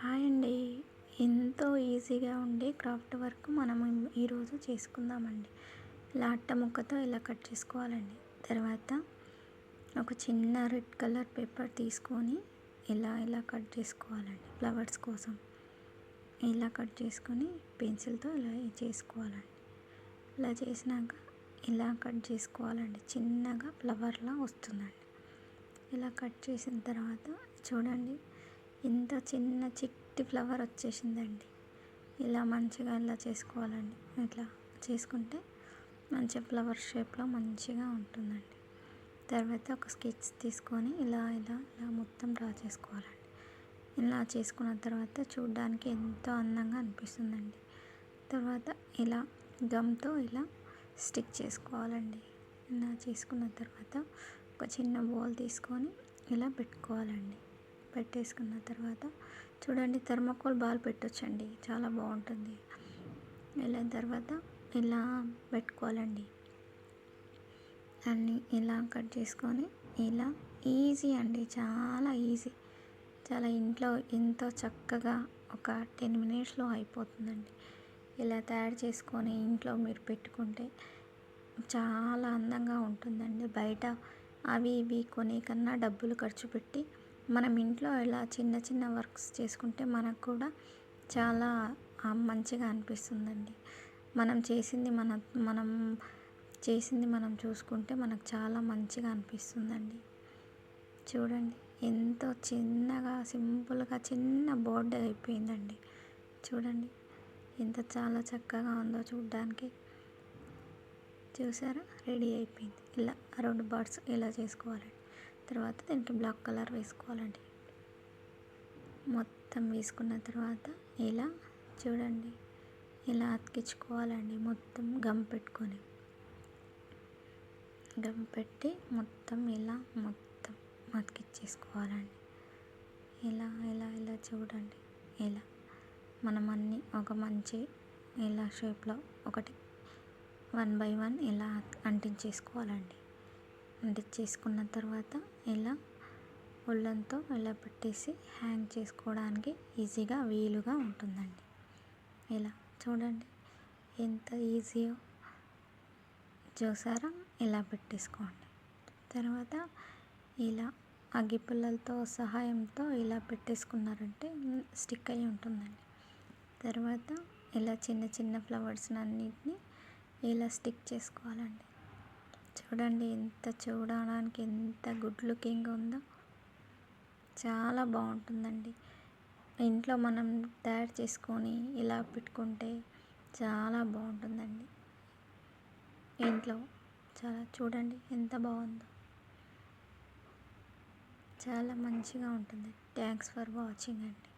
Hi అండి. ఎంతో ఈజీగా ఉండే క్రాఫ్ట్ వర్క్ మనం ఈరోజు చేసుకుందామండి. ఇలా అట్ట ముక్కతో ఇలా కట్ చేసుకోవాలండి. తర్వాత ఒక చిన్న రెడ్ కలర్ పేపర్ తీసుకొని ఇలా కట్ చేసుకోవాలండి. ఫ్లవర్స్ కోసం ఇలా కట్ చేసుకొని పెన్సిల్తో ఇలా చేసుకోవాలండి. ఇలా చేసినాక ఇలా కట్ చేసుకోవాలండి. చిన్నగా ఫ్లవర్లా వస్తుందండి. ఇలా కట్ చేసిన తర్వాత చూడండి, ఇంత చిన్న చిట్టి ఫ్లవర్ వచ్చేసిందండి. ఇలా మంచిగా ఇలా చేసుకోవాలండి. ఇట్లా చేసుకుంటే మంచి ఫ్లవర్ షేప్లో మంచిగా ఉంటుందండి. తర్వాత ఒక స్కెచ్ తీసుకొని ఇలా మొత్తం డ్రా చేసుకోవాలండి. ఇలా చేసుకున్న తర్వాత చూడడానికి ఎంతో అందంగా అనిపిస్తుందండి. తర్వాత ఇలా గమ్తో ఇలా స్టిక్ చేసుకోవాలండి. ఇలా చేసుకున్న తర్వాత ఒక చిన్న బాల్ తీసుకొని ఇలా పెట్టుకోవాలండి. పెట్టేసుకున్న తర్వాత చూడండి, థర్మాకోల్ బాల్ పెట్టొచ్చండి, చాలా బాగుంటుంది. ఇలా తర్వాత ఇలా పెట్టుకోవాలండి. అన్నీ ఇలా కట్ చేసుకొని ఇలా ఈజీ అండి, చాలా ఈజీ. చాలా ఇంట్లో ఎంతో చక్కగా ఒక 10 మినిట్స్లో అయిపోతుందండి. ఇలా తయారు చేసుకొని ఇంట్లో మీరు పెట్టుకుంటే చాలా అందంగా ఉంటుందండి. బయట అవి ఇవి కొనే కన్నా డబ్బులు ఖర్చు పెట్టి మనం ఇంట్లో ఇలా చిన్న చిన్న వర్క్స్ చేసుకుంటే మనకు కూడా చాలా మంచిగా అనిపిస్తుందండి. మనం చేసింది మనం చూసుకుంటే మనకు చాలా మంచిగా అనిపిస్తుందండి. చూడండి, ఎంతో చిన్నగా సింపుల్గా చిన్న బోర్డు అయిపోయిందండి. చూడండి ఎంత చాలా చక్కగా ఉందో చూడడానికి. చూసారా, రెడీ అయిపోయింది. ఇలా 2 బర్డ్స్ ఇలా చేసుకోవాలండి. తర్వాత దీనికి బ్లాక్ కలర్ వేసుకోవాలండి. మొత్తం వేసుకున్న తర్వాత ఇలా చూడండి, ఇలా అతికించుకోవాలండి. మొత్తం గమ్ పెట్టుకొని గమ్ పెట్టి మొత్తం ఇలా మొత్తం అతికించేసుకోవాలండి. ఇలా చూడండి, ఇలా మనం అన్నీ ఒక మంచి ఇలా షేప్లో ఒకటి 1 బై 1 ఇలా అంటించేసుకోవాలండి. అంటించేసుకున్న తర్వాత ఇలా ఉల్లన్తో ఇలా పెట్టేసి హ్యాంగ్ చేసుకోవడానికి ఈజీగా వీలుగా ఉంటుందండి. ఇలా చూడండి ఎంత ఈజీయో. చూసారా, ఇలా పెట్టేసుకోండి. తర్వాత ఇలా అగ్గిపుల్లలతో సహాయంతో ఇలా పెట్టేసుకున్నారంటే స్టిక్ అయి ఉంటుందండి. తర్వాత ఇలా చిన్న చిన్న ఫ్లవర్స్ అన్నిటిని ఇలా స్టిక్ చేసుకోవాలండి. చూడండి, చూడడానికి ఎంత గుడ్ లుకింగ్ ఉందో, చాలా బాగుంటుందండి. ఇంట్లో మనం తయారు చేసుకొని ఇలా పెట్టుకుంటే చాలా బాగుంటుందండి. ఇంట్లో చాలా చూడండి ఎంత బాగుందో, చాలా మంచిగా ఉంటుంది. థ్యాంక్స్ ఫర్ వాచింగ్ అండి.